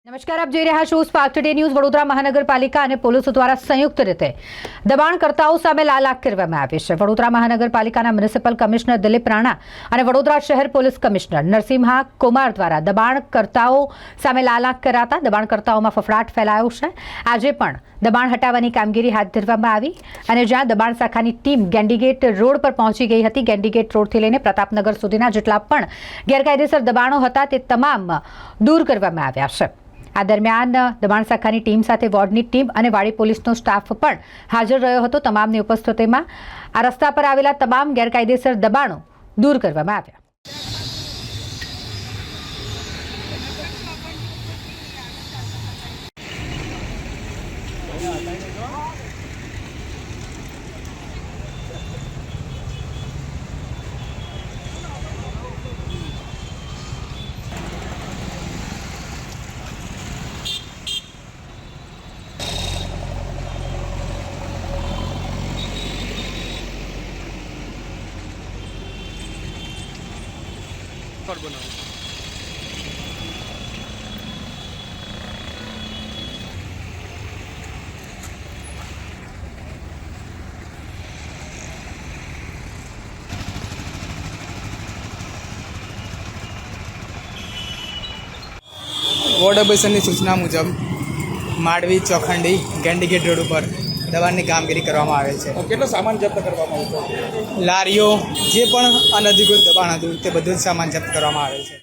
નમસ્કાર, આપ જોઈ રહ્યા છો સ્પાર્ક ટુડે ન્યૂઝ। વડોદરા મહાનગરપાલિકા અને પોલીસ દ્વારા સંયુક્ત રીતે દબાણકર્તાઓ સામે લાલાક કરવામાં આવી છે। વડોદરા મહાનગરપાલિકાના મ્યુનિસિપલ કમિશનર દિલીપ રાણા અને વડોદરા શહેર પોલીસ કમિશનર નરસિમ્હા કુમાર દ્વારા દબાણકર્તાઓ સામે લાલાક કરાતા દબાણકર્તાઓમાં ફફડાટ ફેલાયો છે। આજે પણ દબાણ હટાવવાની કામગીરી હાથ ધરવામાં આવી અને જ્યાં દબાણ શાખાની ટીમ ગેન્ડીગેટ રોડ પર પહોંચી ગઈ હતી, ગેન્ડીગેટ રોડથી લઈને પ્રતાપનગર સુધીના જેટલા પણ ગેરકાયદેસર દબાણો હતા તે તમામ દૂર કરવામાં આવ્યા છે। આ દરમિયાન દબાણ શાખાની ટીમ સાથે વોર્ડની ટીમ અને વાડી પોલીસનો સ્ટાફ પણ હાજર રહ્યો હતો। તમામની ઉપસ્થિતિમાં આ રસ્તા પર આવેલા તમામ ગેરકાયદેસર દબાણો દૂર કરવામાં આવ્યા। વોર્ડ ઓફિસરની સૂચના મુજબ માંડવી ચોખંડી ગેન્ડીગેટ રોડ ઉપર દબાણની કામગીરી કરવામાં આવે છે। કેટલો સામાન જપ્ત કરવામાં આવ્યો? લારીઓ જે પણ અનધિકૃત દબાણ હતું તે બધું જ સામાન જપ્ત કરવામાં આવે છે।